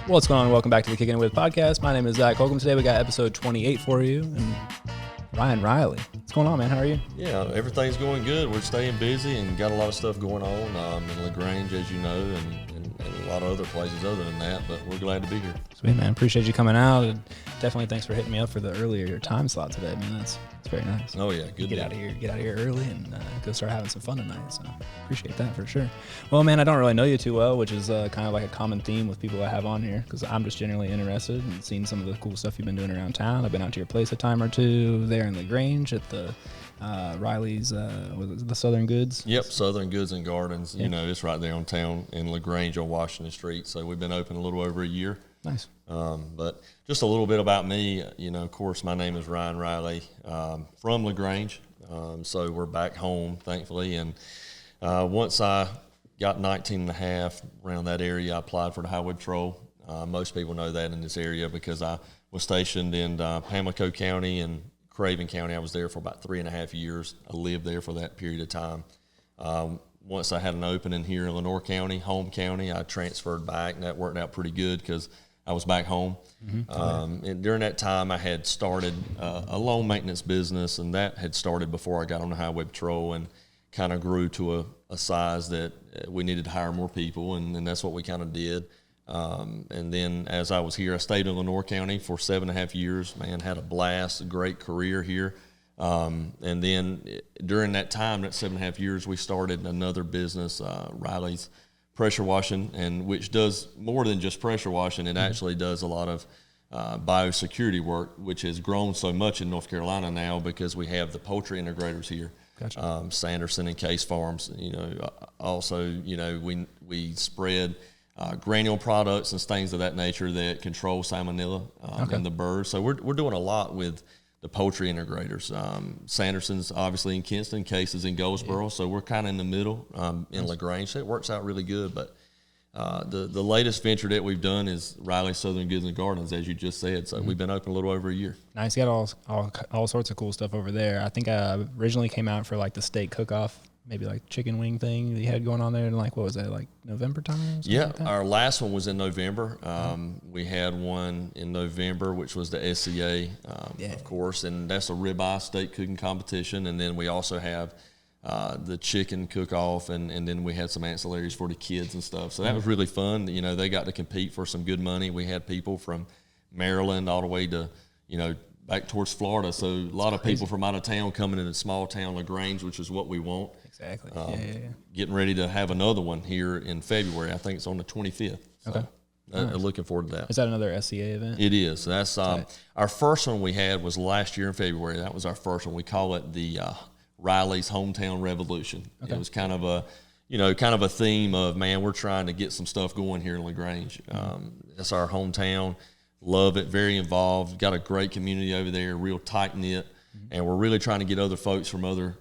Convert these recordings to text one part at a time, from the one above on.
What's going on? Welcome back to the Kickin' With podcast. My name is Zac Holcomb. Today we got episode 28 for you, and Ryan Riley. What's going on, man? How are you? Yeah, everything's going good. We're staying busy and got a lot of stuff going on in LaGrange, as you know, and a lot of other places other than that, but we're glad to be here. Sweet, man. Appreciate you coming out, and definitely thanks for hitting me up for the earlier time slot today, man. That's very nice. Oh, yeah, good. Get out of here early and go start having some fun tonight, so appreciate that for sure. Well, man, I don't really know you too well, which is kind of like a common theme with people I have on here, because I'm just generally interested in seeing some of the cool stuff you've been doing around town. I've been out to your place a time or two there in LaGrange at the Riley's, was it the Southern Goods? Yep, Southern Goods and Gardens. Yeah. You know, it's right there on town in LaGrange on Washington Street, so we've been open a little over a year. Nice. But just a little bit about me, you know, of course, my name is Ryan Riley, from LaGrange. So we're back home, thankfully. And once I got 19 and a half, around that area, I applied for the Highway Patrol. Most people know that in this area because I was stationed in Pamlico County and Craven County. I was there for about 3.5 years. I lived there for that period of time. Once I had an opening here in Lenoir County, home county, I transferred back, and that worked out pretty good because I was back home. Mm-hmm. And during that time, I had started a loan maintenance business, and that had started before I got on the Highway Patrol and kind of grew to a size that we needed to hire more people, and that's what we kind of did. And then as I was here, I stayed in Lenoir County for 7.5 years, man, had a blast, a great career here. And then during that time, that 7.5 years, we started another business, Riley's Pressure Washing, and which does more than just pressure washing. It actually does a lot of biosecurity work, which has grown so much in North Carolina now because we have the poultry integrators here. Gotcha. Sanderson and Case Farms. You know, also, you know, we spread granule products and things of that nature that control salmonella in the birds. So we're doing a lot with the poultry integrators. Sanderson's obviously in Kinston, Case is in Goldsboro, so we're kind of in the middle in LaGrange. So it works out really good. But the latest venture that we've done is Riley's Southern Goods and Gardens, as you just said. So we've been open a little over a year. Nice. You got all sorts of cool stuff over there. I think I originally came out for like the steak cook-off, maybe like chicken wing thing that you had going on there, and like, what was that, like November time? Yeah, like our last one was in November. We had one in November, which was the SCA, of course, and that's a ribeye steak cooking competition. And then we also have the chicken cook-off, and then we had some ancillaries for the kids and stuff. So that was really fun. You know, they got to compete for some good money. We had people from Maryland all the way to, you know, back towards Florida. So a lot of people from out of town coming into small town LaGrange, which is what we want. Exactly. Getting ready to have another one here in February. I think it's on the 25th. So Okay. Nice. Looking forward to that. Is that another SCA event? It is. That's our first one we had was last year in February. That was our first one. We call it the Riley's Hometown Revolution. Okay. It was kind of a theme of, man, we're trying to get some stuff going here in LaGrange. That's our hometown. Love it. Very involved. Got a great community over there, real tight-knit. And we're really trying to get other folks from other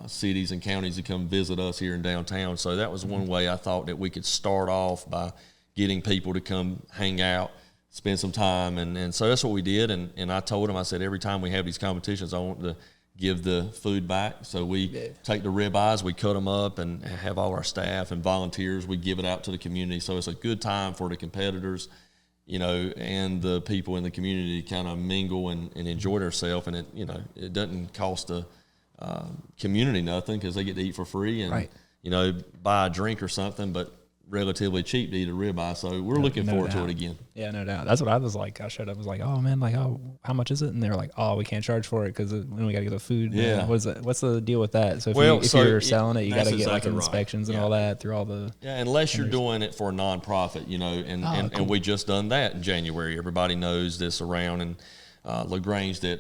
cities and counties to come visit us here in downtown. So that was one way I thought that we could start off by getting people to come hang out, spend some time. And so that's what we did. And I told them, I said, every time we have these competitions, I want to give the food back. So we take the ribeyes, we cut them up, and have all our staff and volunteers. We give it out to the community. So it's a good time for the competitors, you know, and the people in the community kind of mingle and enjoy themselves. And it doesn't cost the community nothing because they get to eat for free and, you know, buy a drink or something, but relatively cheap to eat a ribeye. So we're looking forward to it again. Yeah, no doubt. That's what I was like. I showed up, I was like, oh man, like, oh, how much is it? And they were like, oh, we can't charge for it because when we got to get the food. Yeah. What's the deal with that? So if you're selling it, you got to get like inspections and all that through all the. Yeah, unless you're doing it for a nonprofit, you know, and we just done that in January. Everybody knows this around in LaGrange that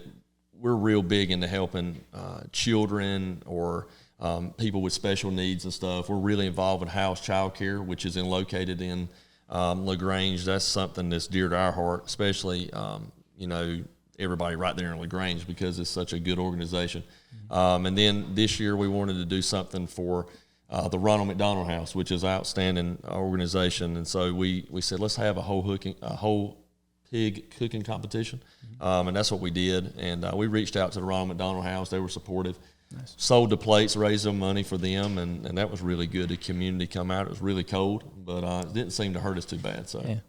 we're real big into helping children or people with special needs and stuff. We're really involved in house child care, which is located in LaGrange. That's something that's dear to our heart, especially, you know, everybody right there in LaGrange because it's such a good organization. And then this year we wanted to do something for the Ronald McDonald House, which is an outstanding organization. And so we said, let's have a whole pig cooking competition. And that's what we did. And we reached out to the Ronald McDonald House. They were supportive. Nice. Sold the plates, raised some money for them, and that was really good. The community come out. It was really cold, but it didn't seem to hurt us too bad. So, yeah.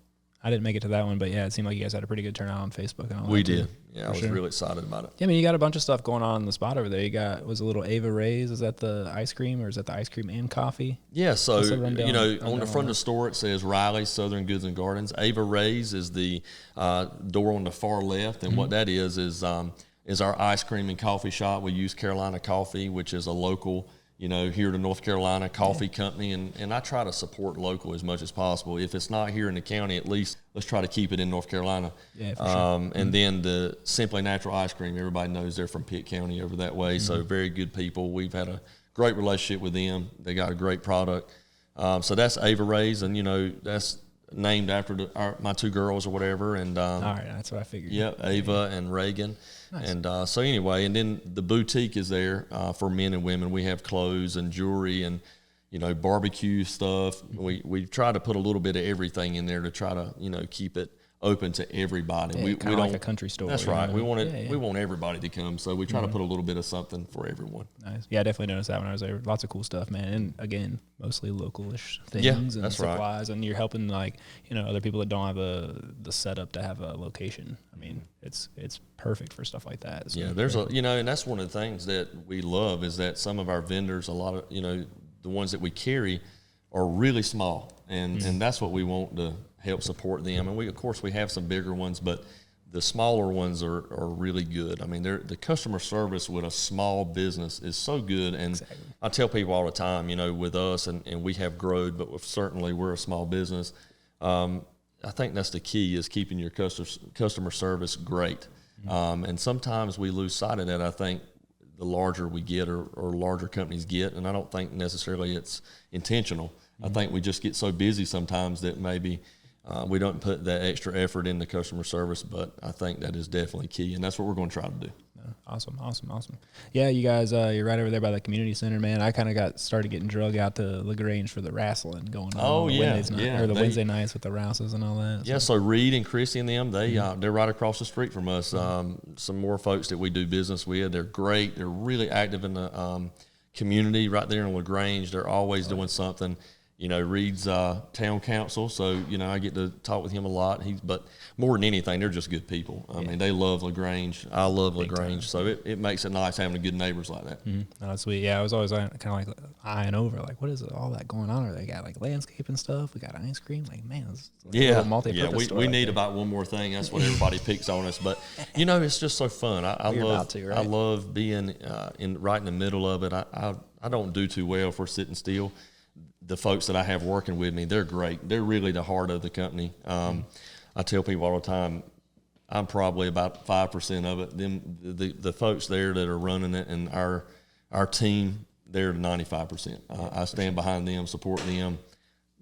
I didn't make it to that one, but yeah, it seemed like you guys had a pretty good turnout on Facebook and all We that. did. Yeah, I was really excited about it. Yeah, I mean, you got a bunch of stuff going on in the spot over there. You got, was a little Ava Rae's, is that the ice cream, or is that the ice cream and coffee? Yeah, so, on the front of the that. store it says Riley's Southern Goods and Gardens. Ava Rae's is the door on the far left, and what that is our ice cream and coffee shop. We use Carolina Coffee, which is a local, here to North Carolina coffee company, and I try to support local as much as possible. If it's not here in the county, at least let's try to keep it in North Carolina. Yeah, for sure. And then the Simply Natural Ice Cream, everybody knows they're from Pitt County over that way, so very good people. We've had a great relationship with them. They got a great product. So that's Ava Rae's, and that's named after my two girls or whatever. And all right, that's what I figured. Yeah, Ava and Reagan. Nice. And so anyway, and then the boutique is there for men and women. We have clothes and jewelry and barbecue stuff. We try to put a little bit of everything in there to try to keep it open to everybody. Yeah, we don't like a country store. That's right. We want it. We want everybody to come, so we try to put a little bit of something for everyone. Nice. Yeah, I definitely noticed that when I was there. Lots of cool stuff, man. And again, mostly localish things and that's supplies. Right. And you're helping other people that don't have the setup to have a location. I mean, it's perfect for stuff like that. Yeah, there's and that's one of the things that we love is that some of our vendors, a lot of the ones that we carry, are really small, and that's what we want to help support them. And we have some bigger ones, but the smaller ones are really good. I mean, the customer service with a small business is so good. And exactly. I tell people all the time, with us, and we have grown, but certainly we're a small business. I think that's the key, is keeping your customer service great. And sometimes we lose sight of that. I think the larger we get or larger companies get, and I don't think necessarily it's intentional. I think we just get so busy sometimes that maybe we don't put that extra effort into customer service, but I think that is definitely key, and that's what we're going to try to do. Awesome. Yeah, you guys, you're right over there by the community center, man. I kind of started getting drug out to LaGrange for the wrestling going on. Wednesday nights with the rouses and all that. Yeah, so Reed and Christy and them, they're right across the street from us. Some more folks that we do business with, they're great. They're really active in the community right there in LaGrange. They're always doing something. Reed's town council, so I get to talk with him a lot. But more than anything, they're just good people. I mean, they love LaGrange. I love LaGrange, so it makes it nice having good neighbors like that. That's sweet. Yeah, I was always kind of like eyeing over, like, what is all that going on? Or they got like landscape and stuff. We got ice cream. Like, man, it's a multi-purpose store. We need about one more thing. That's what everybody picks on us. But it's just so fun. I love being right in the middle of it. I don't do too well for sitting still. The folks that I have working with me, they're great. They're really the heart of the company. I tell people all the time, I'm probably about 5% of it. The folks there that are running it and our team, they're 95%. I stand behind them, support them,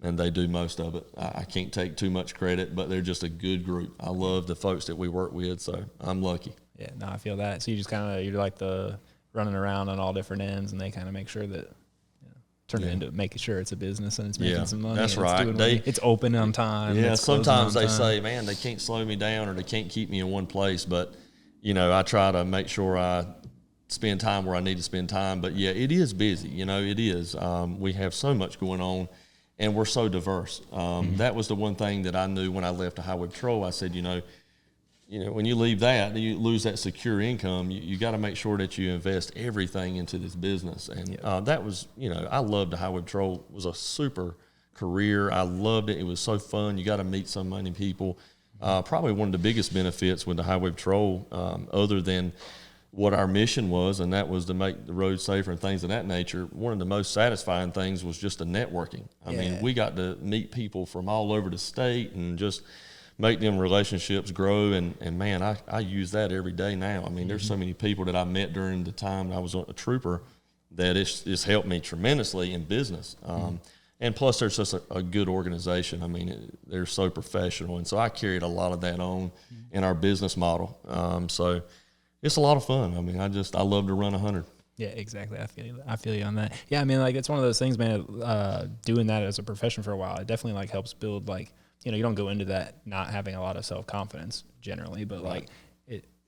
and they do most of it. I can't take too much credit, but they're just a good group. I love the folks that we work with, so I'm lucky. Yeah, no, I feel that. So you just you're like the running around on all different ends, and they kind of make sure that turn it into making sure it's a business and it's making some money. That's right. It's open on time. Yeah, sometimes they say, man, they can't slow me down or they can't keep me in one place. But, I try to make sure I spend time where I need to spend time. But, yeah, it is busy. It is. We have so much going on, and we're so diverse. That was the one thing that I knew when I left the Highway Patrol. I said, when you leave that, you lose that secure income. You got to make sure that you invest everything into this business. And that was, I loved the Highway Patrol. It was a super career. I loved it. It was so fun. You got to meet so many people. Probably one of the biggest benefits with the Highway Patrol, other than what our mission was, and that was to make the road safer and things of that nature, one of the most satisfying things was just the networking. I mean, we got to meet people from all over the state and just make them relationships grow, and man, I use that every day now. I mean, there's so many people that I met during the time I was a trooper that it's helped me tremendously in business. And plus, there's just a good organization. I mean, they're so professional, and so I carried a lot of that on in our business model. So it's a lot of fun. I mean, I love to run 100. Yeah, exactly. I feel you on that. Yeah, I mean, like, it's one of those things, man. Doing that as a profession for a while, it definitely helps build you don't go into that not having a lot of self-confidence generally, but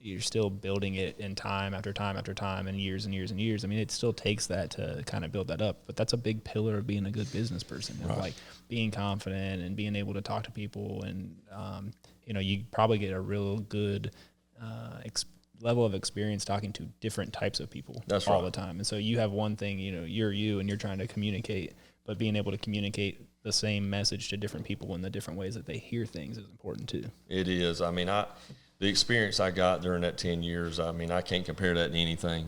you're still building it in time after time after time and years and years and years. I mean, it still takes that to kind of build that up, but that's a big pillar of being a good business person, of like being confident and being able to talk to people. And, you know, you probably get a real good level of experience talking to different types of people all the time. And so you have one thing, you know, you're you and you're trying to communicate, but being able to communicate the same message to different people in the different ways that they hear things is important too. It is. I mean, the experience I got during that 10 years, I mean, I can't compare that to anything.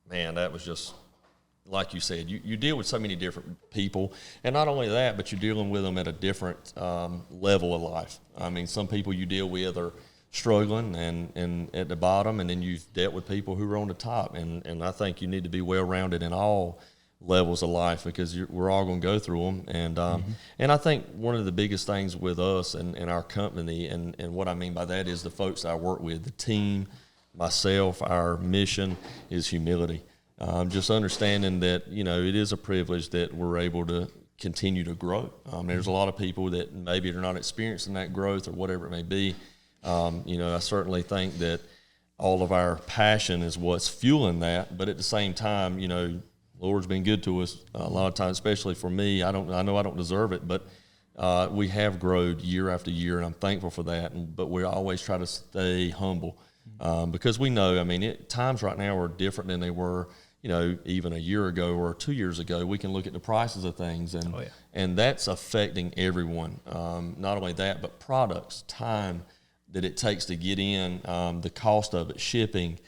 Man, that was just, like you said, you deal with so many different people. And not only that, but you're dealing with them at a different level of life. I mean, some people you deal with are struggling and at the bottom, and then you've dealt with people who are on the top. And I think you need to be well-rounded in all levels of life, because we're all going to go through them. And I think one of the biggest things with us and our company, and what I mean by that is the folks I work with, the team, myself, our mission is humility. Just understanding that, you know, it is a privilege that we're able to continue to grow. There's a lot of people that maybe are not experiencing that growth or whatever it may be. You know, I certainly think that all of our passion is what's fueling that, but at the same time, you know, Lord's been good to us a lot of times, especially for me. I know I don't deserve it, but we have grown year after year, and I'm thankful for that. But we always try to stay humble, because we know, I mean, times right now are different than they were, you know, even a year ago or 2 years ago. We can look at the prices of things, and that's affecting everyone. Not only that, but products, time that it takes to get in, the cost of it, shipping.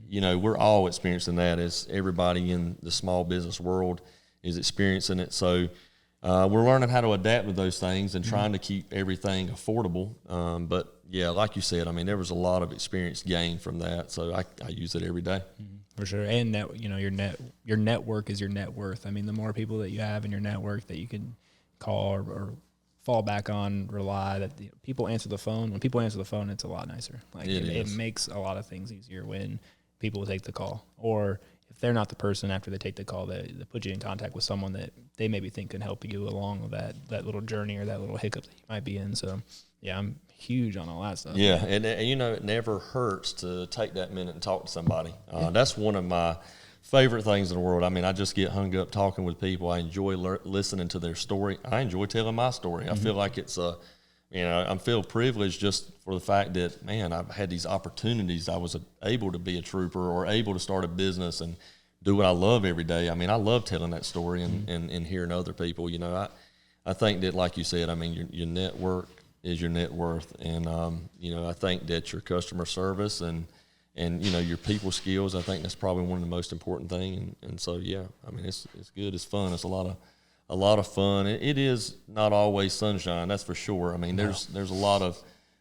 You know, we're all experiencing that, as everybody in the small business world is experiencing it. So we're learning how to adapt with those things and trying to keep everything affordable. But yeah, like you said, I mean, there was a lot of experience gained from that. So I use it every day. For sure. And you know, your network is your net worth. I mean, the more people that you have in your network that you can call or fall back on, rely, that people answer the phone. When people answer the phone, it's a lot nicer. Like it makes a lot of things easier when people will take the call, or if they're not the person after they take the call, they put you in contact with someone that they maybe think can help you along with that little journey or that little hiccup that you might be in. So yeah, I'm huge on all that stuff. Yeah. And you know, it never hurts to take that minute and talk to somebody. That's one of my favorite things in the world. I mean, I just get hung up talking with people. I enjoy listening to their story. I enjoy telling my story. I feel like it's you know, I feel privileged just for the fact that, man, I've had these opportunities. I was able to be a trooper or able to start a business and do what I love every day. I mean, I love telling that story and hearing other people. You know, I think that, like you said, I mean, your network is your net worth. And, you know, I think that your customer service and you know, your people skills, I think that's probably one of the most important things. And so, yeah, I mean, it's good. It's fun. It's a lot of fun. It is not always sunshine, that's for sure. I mean, there's a lot of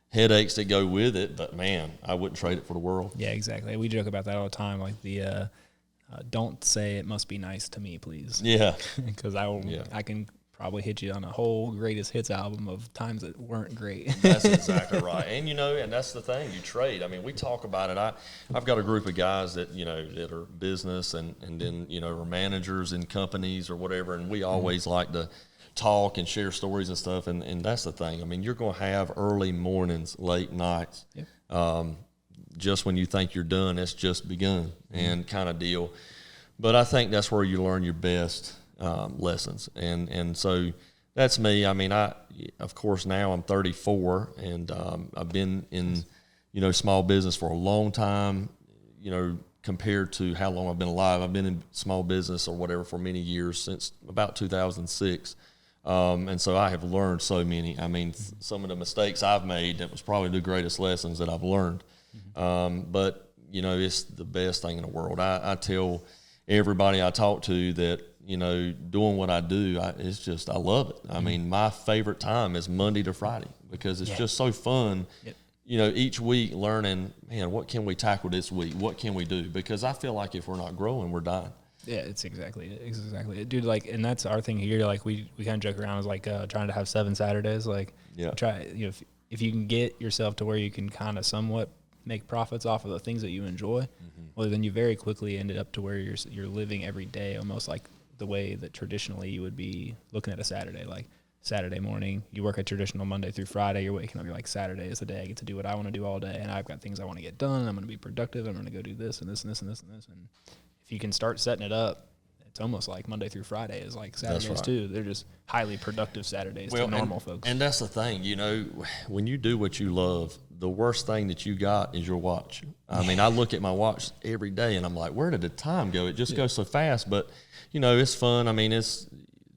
headaches that go with it, but man, I wouldn't trade it for the world. Yeah, exactly. We joke about that all the time, like the don't say it must be nice to me, please. Yeah. Because I can probably hit you on a whole greatest hits album of times that weren't great. That's exactly right. And, you know, and that's the thing, you trade. I mean, we talk about it. I've got a group of guys that, you know, that are business and then, you know, are managers in companies or whatever, and we always like to talk and share stories and stuff, and that's the thing. I mean, you're going to have early mornings, late nights. Yep. Just when you think you're done, it's just begun and kind of deal. But I think that's where you learn your best lessons. And so that's me. I mean, of course, now I'm 34, and I've been in, you know, small business for a long time, you know, compared to how long I've been alive. I've been in small business or whatever for many years, since about 2006. And so I have learned so many. I mean, some of the mistakes I've made, that was probably the greatest lessons that I've learned. But, you know, it's the best thing in the world. I tell everybody I talk to that, you know, doing what I do, it's just, I love it. I mean, my favorite time is Monday to Friday, because it's just so fun. Yep. You know, each week learning, man, what can we tackle this week? What can we do? Because I feel like if we're not growing, we're dying. Yeah, it's exactly it. Dude, like, and that's our thing here. Like, we kind of joke around as like trying to have 7 Saturdays. Like, try, you know, if you can get yourself to where you can kind of somewhat make profits off of the things that you enjoy, well, then you very quickly ended up to where you're living every day almost like the way that traditionally you would be looking at a Saturday. Like, Saturday morning, you work a traditional Monday through Friday, you're waking up, you're like, Saturday is the day I get to do what I want to do all day, and I've got things I want to get done, I'm going to be productive, I'm going to go do this and this and this and this and this. And if you can start setting it up, it's almost like Monday through Friday is like Saturdays too. They're just highly productive Saturdays to normal folks. And that's the thing, you know, when you do what you love, the worst thing that you got is your watch. I mean, I look at my watch every day and I'm like, where did the time go? It just goes so fast, but you know, it's fun. I mean, it's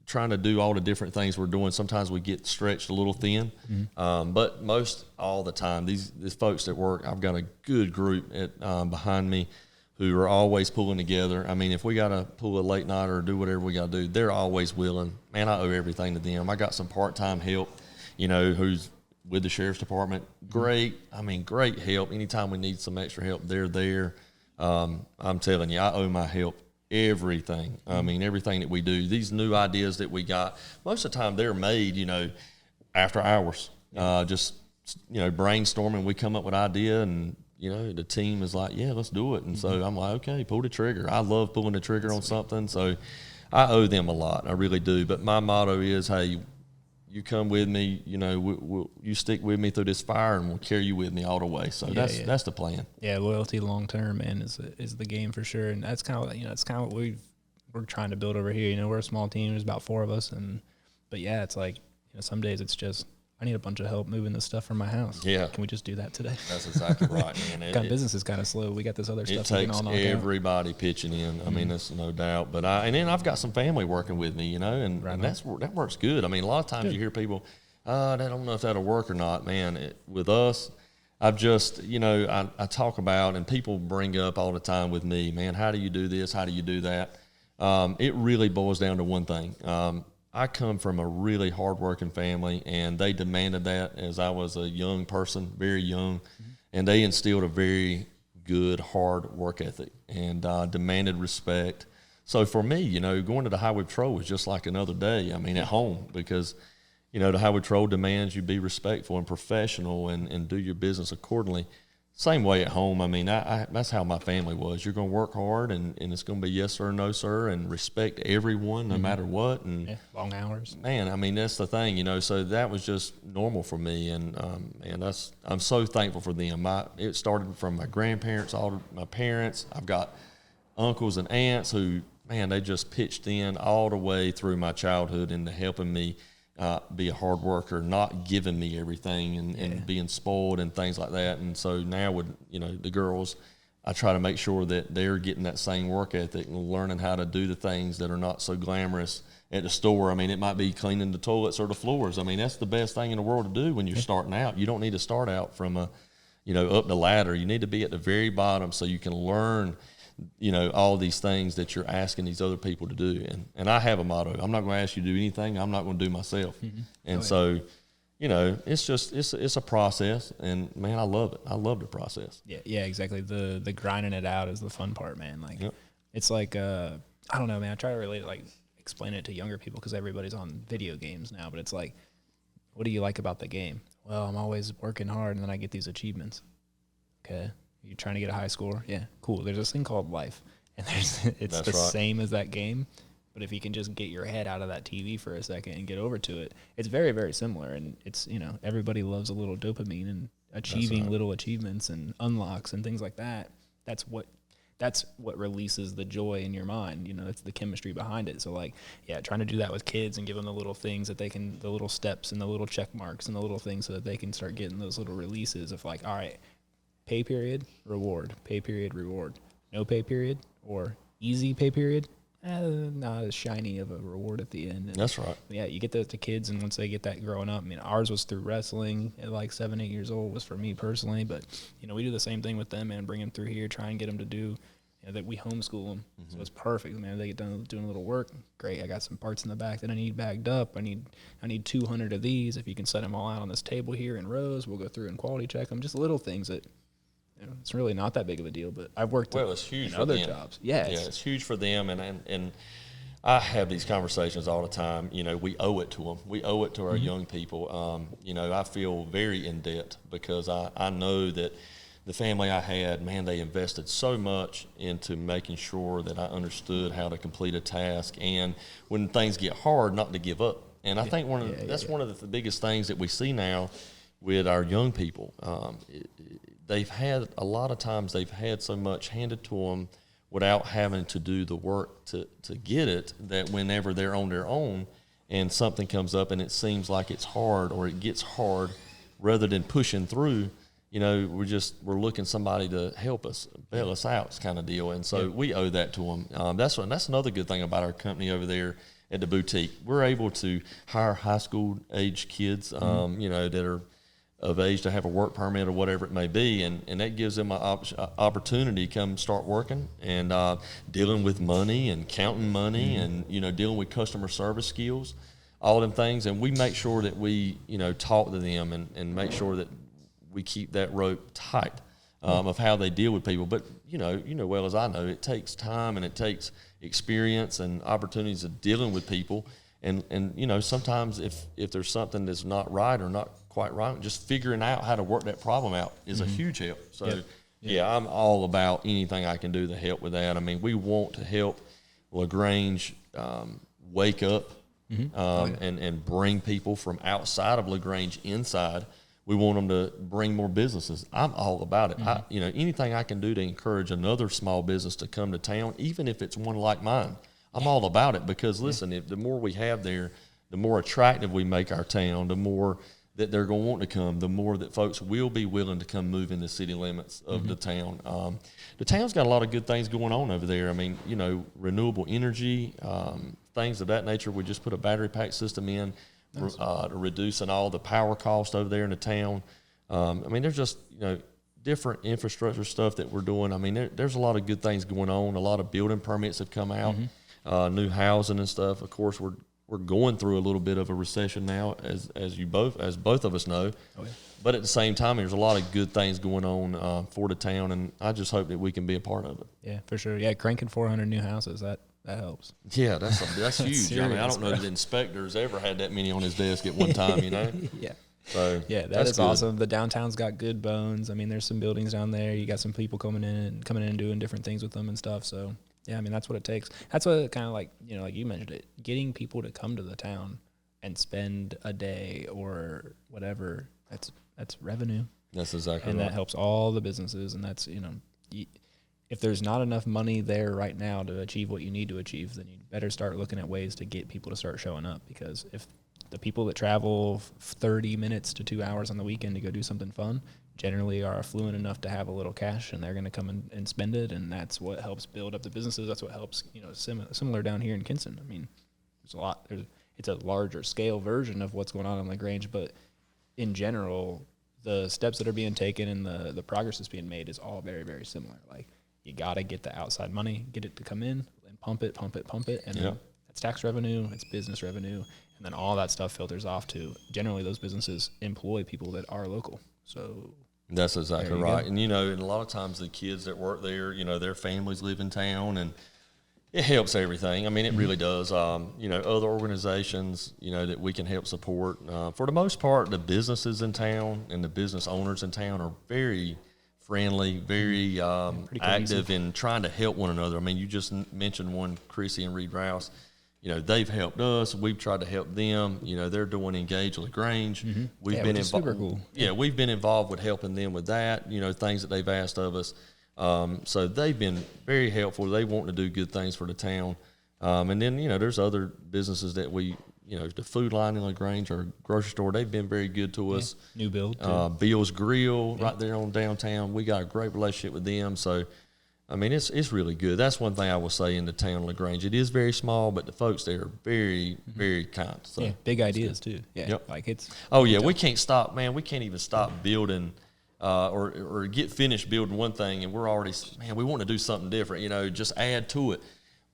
trying to do all the different things we're doing. Sometimes we get stretched a little thin, but most all the time, these folks that work, I've got a good group behind me who are always pulling together. I mean, if we got to pull a late night or do whatever we got to do, they're always willing. Man, I owe everything to them. I got some part-time help, you know, who's with the sheriff's department. Great help. Anytime we need some extra help, they're there. I'm telling you, I owe my help everything. I mean, everything that we do. These new ideas that we got, most of the time they're made, you know, after hours. Just, you know, brainstorming. We come up with an idea and, you know, the team is like, yeah, let's do it. And so I'm like, okay, pull the trigger. I love pulling the trigger on something. So I owe them a lot. I really do. But my motto is, hey, you come with me, you know, you stick with me through this fire and we'll carry you with me all the way. So that's the plan. Yeah, loyalty long term, man, is the game for sure. And that's kind of, you know, it's kind of what we're trying to build over here. You know, we're a small team. There's about 4 of us. But yeah, it's like, you know, some days it's just, I need a bunch of help moving this stuff from my house. Yeah. Can we just do that today? That's exactly right, man. Business is kind of slow. We got this other stuff. It takes everybody pitching in. I mean, that's no doubt. But and then I've got some family working with me, you know, and that works good. I mean, a lot of times you hear people, I don't know if that'll work or not, man. With us, I've just, you know, I talk about, and people bring up all the time with me, man, how do you do this? How do you do that? It really boils down to one thing. I come from a really hardworking family, and they demanded that as I was a young person, very young, and they instilled a very good, hard work ethic and demanded respect. So for me, you know, going to the highway patrol was just like another day, I mean, at home, because, you know, the highway patrol demands you be respectful and professional and do your business accordingly. Same way at home. I mean, that's how my family was. You're going to work hard, and it's going to be yes sir, no sir, and respect everyone no matter what. And long hours. Man, I mean, that's the thing, you know. So that was just normal for me, and I'm so thankful for them. It started from my grandparents, all my parents. I've got uncles and aunts who, man, they just pitched in all the way through my childhood into helping me be a hard worker, not giving me everything and being spoiled and things like that. And so now with, you know, the girls, I try to make sure that they're getting that same work ethic and learning how to do the things that are not so glamorous at the store. I mean, it might be cleaning the toilets or the floors. I mean, that's the best thing in the world to do when you're starting out. You don't need to start out from up the ladder. You need to be at the very bottom so you can learn, you know, all these things that you're asking these other people to do. And I have a motto. I'm not going to ask you to do anything I'm not going to do myself. And so, you know, it's a process, and man, I love it. I love the process. Yeah, exactly. The grinding it out is the fun part, man. Like, it's like, I don't know, man. I try to relate it, like, explain it to younger people because everybody's on video games now, but it's like, what do you like about the game? Well, I'm always working hard, and then I get these achievements. Okay. You're trying to get a high score? Yeah, cool. There's this thing called life, and it's the same as that game, but if you can just get your head out of that TV for a second and get over to it, it's very, very similar. And it's, you know, everybody loves a little dopamine and achieving little achievements and unlocks and things like that. That's what releases the joy in your mind. You know, it's the chemistry behind it. So, like, yeah, trying to do that with kids and give them the little things that they can, the little steps and the little check marks and the little things so that they can start getting those little releases of, like, all right, pay period, reward, pay period, reward. No pay period or easy pay period, not as shiny of a reward at the end. And that's right. Yeah, you get that to kids, and once they get that growing up, I mean, ours was through wrestling at like 7, 8 years old was for me personally, but, you know, we do the same thing with them, man, bring them through here, try and get them to do, you know, that we homeschool them. So it's perfect, man. They get done doing a little work. Great. I got some parts in the back that I need bagged up. I need 200 of these. If you can set them all out on this table here in rows, we'll go through and quality check them. Just little things that, you know, it's really not that big of a deal, but I've worked it's huge in for other them. jobs. Yeah, it's huge for them, and I have these conversations all the time. You know, we owe it to them. We owe it to our young people. You know, I feel very in debt because I know that the family I had, man, they invested so much into making sure that I understood how to complete a task, and when things get hard, not to give up. And I think that's one of the biggest things that we see now with our young people. They've had a lot of times they've had so much handed to them without having to do the work to get it, that whenever they're on their own and something comes up and it seems like it's hard or it gets hard, rather than pushing through, we're looking somebody to help us, bail us out kind of deal. And so we owe that to them. That's another good thing about our company over there at the boutique. We're able to hire high school age kids, that are of age to have a work permit or whatever it may be, and that gives them an opportunity to come start working and dealing with money and counting money and dealing with customer service skills, all them things. And we make sure that we talk to them and make sure that we keep that rope tight of how they deal with people. But well as I know, it takes time and it takes experience and opportunities of dealing with people. And sometimes if there's something that's not right or not quite right, just figuring out how to work that problem out is a huge help. So I'm all about anything I can do to help with that. I mean, we want to help LaGrange wake up and bring people from outside of LaGrange inside. We want them to bring more businesses. I'm all about it. Anything I can do to encourage another small business to come to town, even if it's one like mine, I'm all about it. Because listen, the more we have there, the more attractive we make our town, the more that they're going to want to come, the more that folks will be willing to come move in the city limits of the town. The town's got a lot of good things going on over there. I mean, renewable energy, things of that nature. We just put a battery pack system in, reducing all the power cost over there in the town. I mean, there's just, different infrastructure stuff that we're doing. I mean, there's a lot of good things going on. A lot of building permits have come out, new housing and stuff. Of course, we're going through a little bit of a recession now, as both of us know. Oh, yeah. But at the same time, there's a lot of good things going on for the town, and I just hope that we can be a part of it. Yeah, for sure. Yeah, cranking 400 new houses, that helps. Yeah, that's huge. Serious, I mean, I don't know that the inspector's ever had that many on his desk at one time, Yeah. So yeah, that's good. Awesome. The downtown's got good bones. I mean, there's some buildings down there. You got some people coming in and doing different things with them and stuff. So yeah, I mean, that's what it takes. That's what kind of like you mentioned it, getting people to come to the town and spend a day or whatever. That's revenue. That's exactly and right. That helps all the businesses. And that's if there's not enough money there right now to achieve what you need to achieve, then you better start looking at ways to get people to start showing up. Because if the people that travel 30 minutes to 2 hours on the weekend to go do something fun generally are affluent enough to have a little cash, and they're going to come and spend it, and that's what helps build up the businesses. That's what helps, similar down here in Kinston. I mean, it's a larger scale version of what's going on in LaGrange, but in general, the steps that are being taken and the progress that's being made is all very, very similar. Like, you got to get the outside money, get it to come in, and pump it, and then it's tax revenue, it's business revenue, and then all that stuff filters off to, generally those businesses employ people that are local. So that's exactly right. Go. And, and a lot of times the kids that work there, their families live in town, and it helps everything. I mean, it really does. Other organizations, that we can help support. For the most part, the businesses in town and the business owners in town are very friendly, very active in trying to help one another. I mean, you just mentioned one, Chrissy and Reed Rouse. They've helped us. We've tried to help them. They're doing Engage LaGrange. We've been involved. Super cool. Yeah, we've been involved with helping them with that. Things that they've asked of us. So they've been very helpful. They want to do good things for the town. And then there's other businesses that we, the Food Line in LaGrange, our grocery store. They've been very good to us. New build. Bill's Grill right there on downtown. We got a great relationship with them. So. I mean, it's really good. That's one thing I will say in the town of LaGrange. It is very small, but the folks there are very, very kind. So big ideas too. Yeah, like it's. Oh yeah, we can't stop, man. We can't even stop building, or get finished building one thing, and we're already, man, we want to do something different. Just add to it.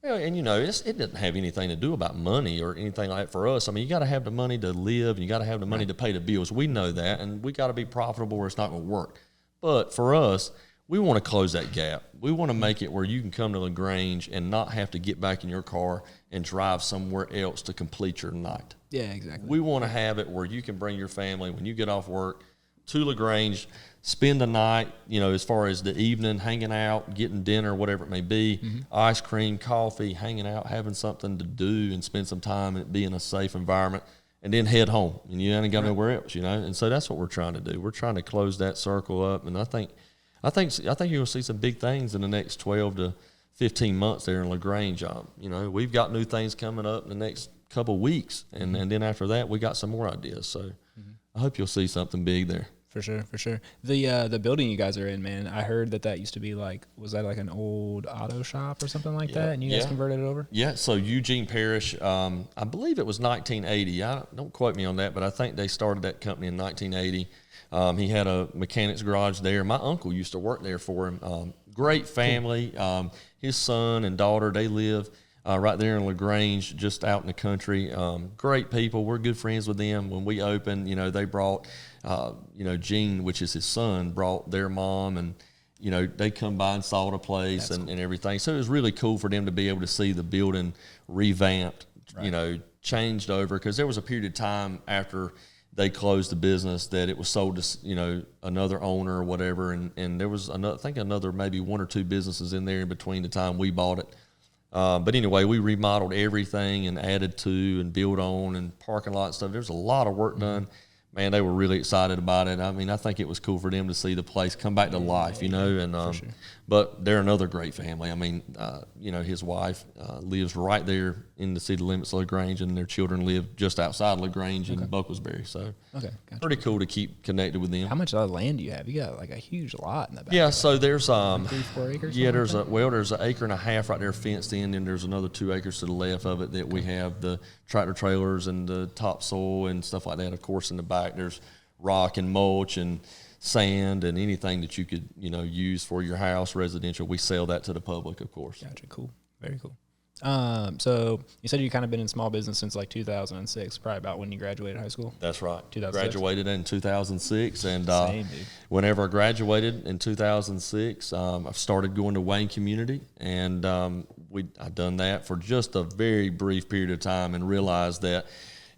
Well, and it doesn't have anything to do about money or anything like that for us. I mean, you got to have the money to live, and you got to have the money to pay the bills. We know that, and we got to be profitable, or it's not going to work. But for us, we want to close that gap. We want to make it where you can come to LaGrange and not have to get back in your car and drive somewhere else to complete your night. Yeah, exactly. We want to have it where you can bring your family, when you get off work, to LaGrange, spend the night, as far as the evening, hanging out, getting dinner, whatever it may be, ice cream, coffee, hanging out, having something to do and spend some time and be in a safe environment, and then head home. And you ain't got nowhere else, And so that's what we're trying to do. We're trying to close that circle up. And I think you're going to see some big things in the next 12 to 15 months there in LaGrange. We've got new things coming up in the next couple of weeks. And then after that, we got some more ideas. So I hope you'll see something big there. For sure. The building you guys are in, man, I heard that used to be was that like an old auto shop or something like that, and you guys converted it over? Yeah, so Eugene Parish, I believe it was 1980. Don't quote me on that, but I think they started that company in 1980. He had a mechanics garage there. My uncle used to work there for him. Great family. His son and daughter, they live right there in LaGrange, just out in the country. Great people. We're good friends with them. When we opened, they brought, Gene, which is his son, brought their mom, and, they come by and saw the place and everything. So it was really cool for them to be able to see the building revamped, changed over, because there was a period of time after they closed the business that it was sold to, another owner or whatever. And there was another maybe one or two businesses in there in between the time we bought it. But anyway, we remodeled everything and added to and built on and parking lot and stuff. There's a lot of work done. Man, they were really excited about it. I mean, I think it was cool for them to see the place come back to life, and sure. But they're another great family. I mean, his wife lives right there in the city limits of LaGrange, and their children live just outside LaGrange in Bucklesbury. So gotcha. Pretty cool to keep connected with them. How much land do you have? You got like a huge lot in the back. Yeah, so there's 3-4 acres. Yeah, there's there's an acre and a half right there fenced in, and there's another 2 acres to the left of it that we have the tractor trailers and the topsoil and stuff like that. Of course, in the back there's rock and mulch and sand and anything that you could use for your house, residential. We sell that to the public, of course. Gotcha. Cool. Very cool. So you said you kind of been in small business since like 2006, probably about when you graduated high school. That's right. 2006. Graduated in 2006, and Same, dude. Whenever I graduated in 2006, I started going to Wayne Community, and I'd done that for just a very brief period of time, and realized that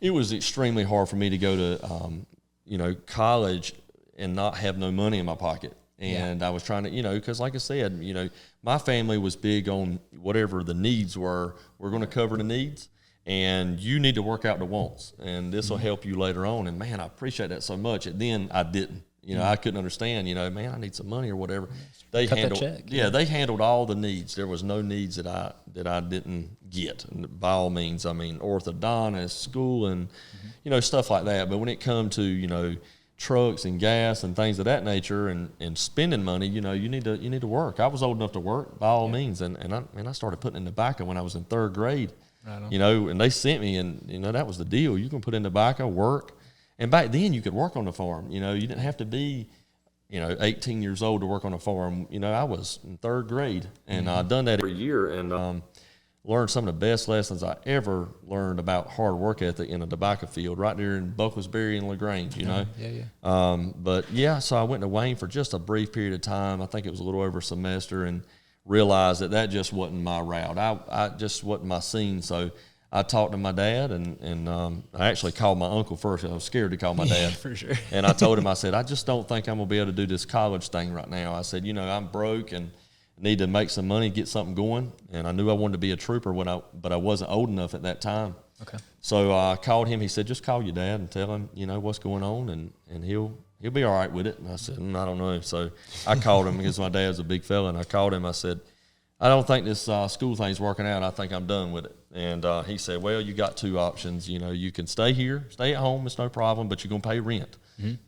it was extremely hard for me to go to college and not have no money in my pocket. And I was trying to, because like I said, my family was big on whatever the needs were. We're going to cover the needs, and you need to work out the wants, and this will help you later on. And man, I appreciate that so much. And then I didn't, I couldn't understand, man, I need some money or whatever. They handled, they handled all the needs. There was no needs that I didn't get. And by all means, I mean, orthodontist, school, and stuff like that. But when it come to trucks and gas and things of that nature, and spending money, you need to work. I was old enough to work by all means, and I started putting in tobacco when I was in 3rd grade. Right on. And they sent me, and that was the deal. You can put in tobacco, work, and back then you could work on the farm. You didn't have to be 18 years old to work on a farm. I was in 3rd grade, and I'd done that every year, and learned some of the best lessons I ever learned about hard work ethic in a tobacco field right there in Bucklesbury and LaGrange, So I went to Wayne for just a brief period of time. I think it was a little over a semester, and realized that just wasn't my route. I just wasn't my scene. So I talked to my dad, and I actually called my uncle first. I was scared to call my dad. For sure. And I told him, I said, I just don't think I'm going to be able to do this college thing right now. I said, I'm broke and need to make some money, get something going. And I knew I wanted to be a trooper but I wasn't old enough at that time. Okay. So I called him. He said, just call your dad and tell him, what's going on, and he'll be all right with it. And I said, I don't know. So I called him because my dad's a big fella, and I called him. I said, I don't think this school thing's working out. I think I'm done with it. And he said, well, you got 2 options. You can stay here, stay at home. It's no problem, but you're going to pay rent,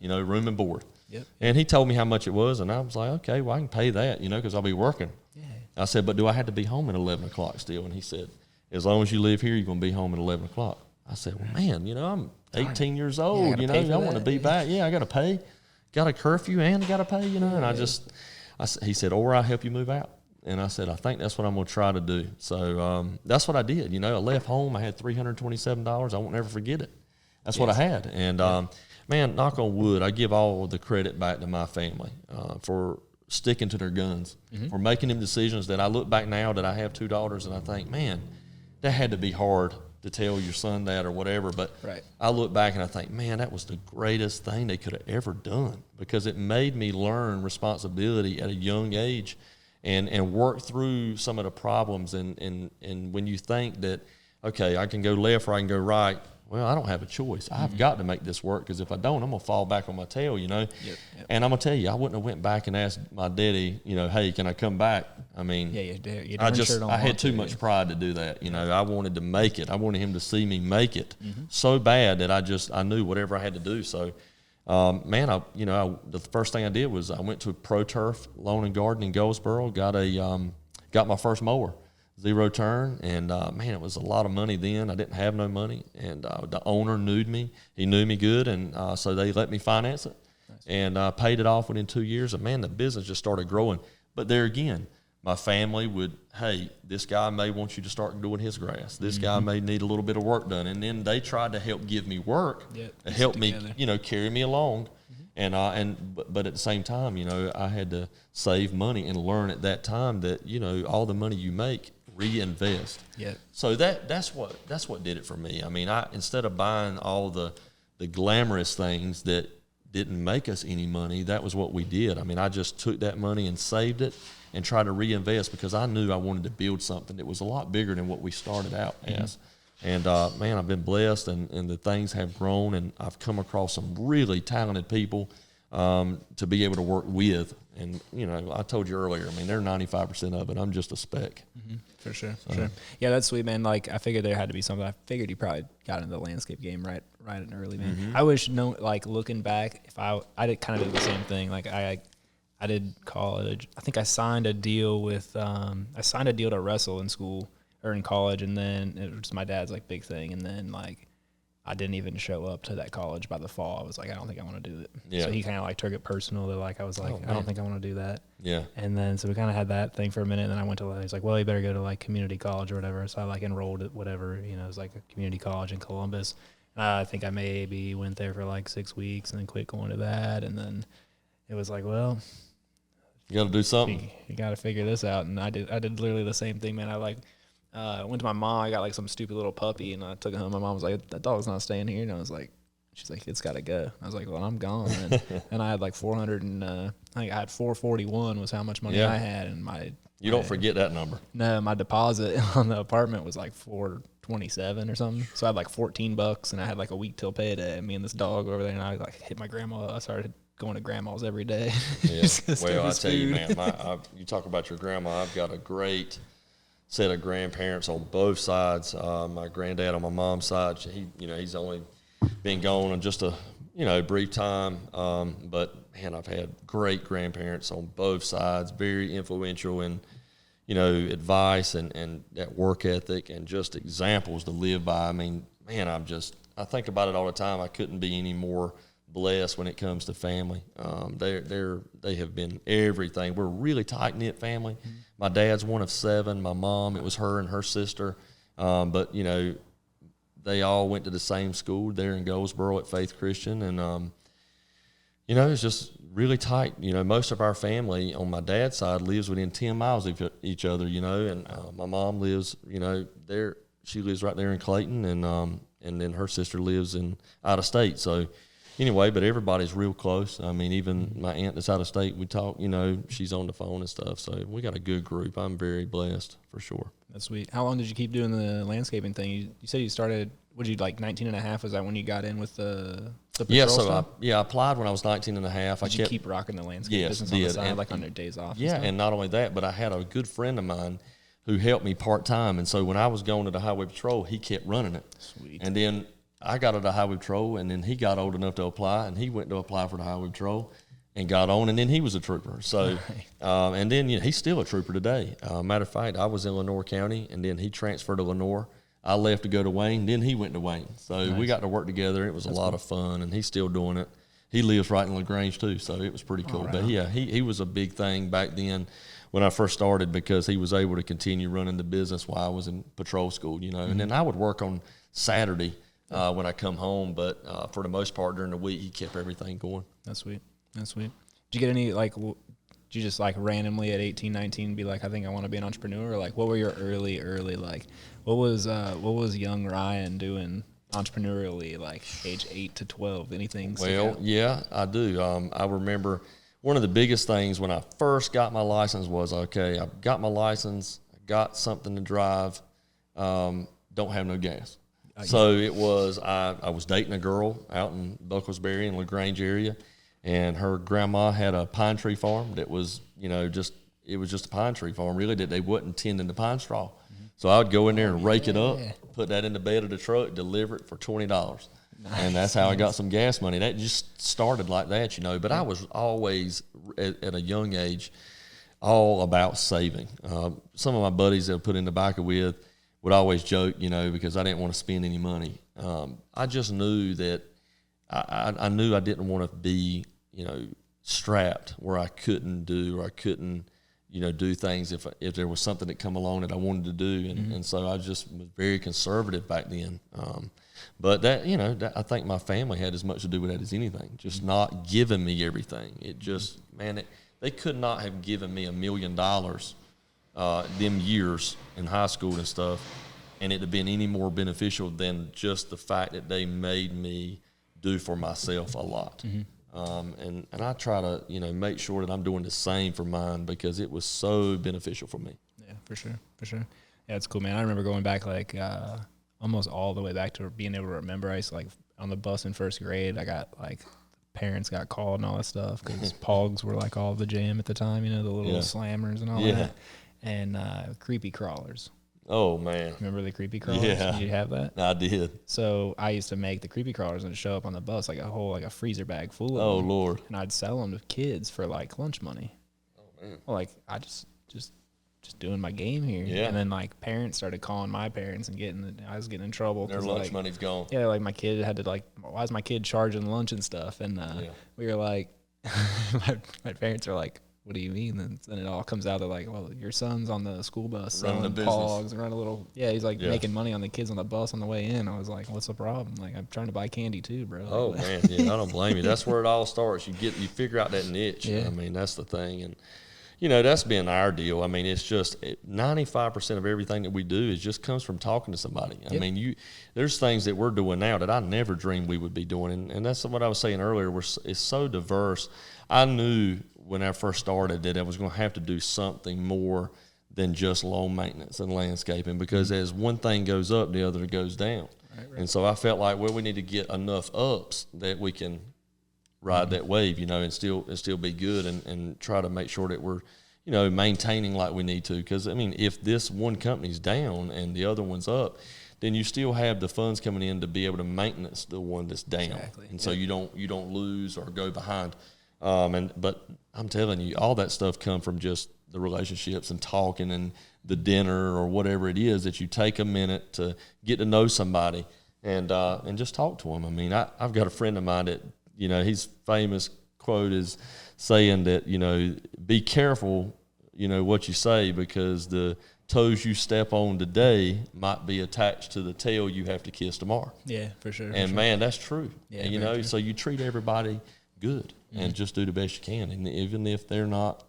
room and board. Yep. And he told me how much it was, and I was like, okay, well, I can pay that, because I'll be working. Yeah. I said, but do I have to be home at 11 o'clock still? And he said, as long as you live here, you're going to be home at 11 o'clock. I said, well, man, I'm 18 years old, I want to be back. Yeah, I got to pay. Got a curfew and I got to pay, and he said, or I'll help you move out. And I said, I think that's what I'm going to try to do. So that's what I did. I left home. I had $327. I won't never forget it. That's what I had. And, man, knock on wood, I give all the credit back to my family for sticking to their guns, for making them decisions that I look back now that I have 2 daughters, and I think, man, that had to be hard to tell your son that or whatever. But right. I look back and I think, man, that was the greatest thing they could have ever done, because it made me learn responsibility at a young age and work through some of the problems. And when you think that, okay, I can go left or I can go right, well, I don't have a choice. I've got to make this work, because if I don't, I'm going to fall back on my tail, you know. Yep. And I'm going to tell you, I wouldn't have went back and asked my daddy, you know, hey, can I come back? I mean, you I had too much pride to do that. You know, I wanted to make it. I wanted him to see me make it so bad that I knew whatever I had to do. So, man, the first thing I did was I went to Pro Turf Lawn and Garden in Goldsboro, got my first mower. 0 turn, and man, it was a lot of money then. I didn't have no money, and the owner knew me. He knew me good, and so they let me finance it. Nice. And paid it off within 2 years, and man, the business just started growing. But there again, my family would, hey, this guy may want you to start doing his grass. This guy may need a little bit of work done, and then they tried to help give me work, to help me, carry me along. But at the same time, I had to save money and learn at that time that, all the money you make, reinvest. Yeah. So that's what did it for me. I mean, instead of buying all the glamorous things that didn't make us any money, that was what we did. I mean, I just took that money and saved it and tried to reinvest, because I knew I wanted to build something that was a lot bigger than what we started out as. And man, I've been blessed, and the things have grown, and I've come across some really talented people to be able to work with. And, I told you earlier, I mean, they're 95% of it. I'm just a speck. For sure, for sure. Yeah, that's sweet, man. Like, I figured there had to be something. I figured you probably got into the landscape game right and early, man. I wish, looking back, if I did kind of do the same thing. Like, I did college. I think I signed a deal with, to wrestle in school or in college, and then it was my dad's, big thing. And then, I didn't even show up to that college by the fall. I was like, I don't think I want to do it. Yeah. So he kind of took it personal that I was like, I don't think I want to do that. Yeah. And then so we kind of had that thing for a minute. And then I went to, he's like, well, you better go to community college or whatever. So I enrolled at whatever, it was a community college in Columbus. And I think I maybe went there for 6 weeks and then quit going to that. And then it was well, you got to do something. You got to figure this out. And I did literally the same thing, man. I went to my mom. I got some stupid little puppy, and I took it home. My mom was like, "That dog's not staying here." And I was like, "She's like, it's got to go." I was like, "Well, I'm gone." And I had 400, and I think I had 441 was how much money I had, and you don't forget that number. No, my deposit on the apartment was 427 or something. So I had $14, and I had a week till payday. Me and this dog over there, and I hit my grandma. I started going to grandma's every day. Yeah. Well, I tell you, man, you talk about your grandma. I've got a great set of grandparents on both sides. My granddad on my mom's side, he's only been gone in just a brief time. But man, I've had great grandparents on both sides, very influential in advice and that work ethic and just examples to live by. I mean, man, I think about it all the time. I couldn't be any more blessed when it comes to family. They have been everything. We're a really tight-knit family. Mm-hmm. My dad's one of 7. My mom, it was her and her sister. But, they all went to the same school there in Goldsboro at Faith Christian. And, it's just really tight. Most of our family on my dad's side lives within 10 miles of each other, and my mom lives, there. She lives right there in Clayton, and then her sister lives out of state. So, anyway, but everybody's real close. I mean, even my aunt that's out of state, we talk, she's on the phone and stuff. So we got a good group. I'm very blessed for sure. That's sweet. How long did you keep doing the landscaping thing? You said you started, 19 and a half? Was that when you got in with the patrol stuff? I applied when I was 19 and a half. Did you keep rocking the landscape business on the side, on your days off? Yeah, and not only that, but I had a good friend of mine who helped me part-time. And so when I was going to the highway patrol, he kept running it. Sweet. And then I got to the highway patrol, and then he got old enough to apply, and he went to apply for the highway patrol and got on, and then he was a trooper. So, and then he's still a trooper today. Matter of fact, I was in Lenoir County, and then he transferred to Lenoir. I left to go to Wayne, then he went to Wayne. So we got to work together. It was a lot of fun, and he's still doing it. He lives right in LaGrange too, so it was pretty cool. Right. But yeah, he was a big thing back then when I first started, because he was able to continue running the business while I was in patrol school, And then I would work on Saturday when I come home, but for the most part during the week, he kept everything going. That's sweet. That's sweet. Did you get any Did you just like randomly at 18, 19 be like, I think I want to be an entrepreneur? Or like, what were your early like, what was young Ryan doing entrepreneurially, like age 8 to 12? Anything? Well, yeah, I do. I remember one of the biggest things when I first got my license was, okay, I got my license, I got something to drive, don't have no gas. So it was, I was dating a girl out in Bucklesbury in LaGrange area, and her grandma had a pine tree farm that was, it was just a pine tree farm, really, that they wasn't tending the pine straw. So I would go in there and rake it up, put that in the bed of the truck, deliver it for $20. Nice. And that's how I got some gas money. That just started like that, But I was always, at a young age, all about saving. Some of my buddies that I put in the biker with would always joke, because I didn't want to spend any money. I just knew that I knew I didn't want to be, strapped where I couldn't do, or I couldn't, do things if there was something that come along that I wanted to do. And so I just was very conservative back then. But that, that, I think my family had as much to do with that as anything, just not giving me everything. It just, man, they could not have given me $1 million them years in high school and stuff, and it'd have been any more beneficial than just the fact that they made me do for myself a lot. And I try to, make sure that I'm doing the same for mine, because it was so beneficial for me. Yeah, for sure. Yeah, it's cool, man. I remember going back like almost all the way back to being able to remember. I used to, like, on the bus in first grade, I got like, parents got called and all that stuff, because Pogs were like all the jam at the time, the little slammers and all that. And creepy crawlers. Oh, man. Remember the creepy crawlers? Yeah. Did you have that? I did. So I used to make the creepy crawlers and show up on the bus like a freezer bag full of them. Oh, Lord. And I'd sell them to kids for like lunch money. Oh, man. Well, like, I just doing my game here. Yeah. And then like parents started calling my parents and I was getting in trouble. Their lunch money's gone. Yeah, like my kid had to like, why is my kid charging lunch and stuff? And we were like, my parents are like, what do you mean? And then it all comes out of like, well, your son's on the school bus selling Pogs and running a little, he's like making money on the kids on the bus on the way in. I was like, what's the problem? Like, I'm trying to buy candy too, bro. Oh, man, I don't blame you. That's where it all starts. You figure out that niche. Yeah. I mean, that's the thing. And, that's been our deal. I mean, it's just 95% of everything that we do just comes from talking to somebody. I mean, there's things that we're doing now that I never dreamed we would be doing. And that's what I was saying earlier. It's so diverse. I knew when I first started that I was going to have to do something more than just lawn maintenance and landscaping, because as one thing goes up, the other goes down. Right. And so I felt like, well, we need to get enough ups that we can ride that wave, and still be good, and try to make sure that we're, maintaining like we need to. Because, I mean, if this one company's down and the other one's up, then you still have the funds coming in to be able to maintenance the one that's down. Exactly. And so you don't lose or go behind. But I'm telling you, all that stuff come from just the relationships and talking and the dinner or whatever it is, that you take a minute to get to know somebody and just talk to them. I mean, I've got a friend of mine that, his famous quote is saying that, be careful, what you say, because the toes you step on today might be attached to the tail you have to kiss tomorrow. Yeah, for sure. And man, that's true. Yeah, and, true. So you treat everybody good and just do the best you can. And even if they're not,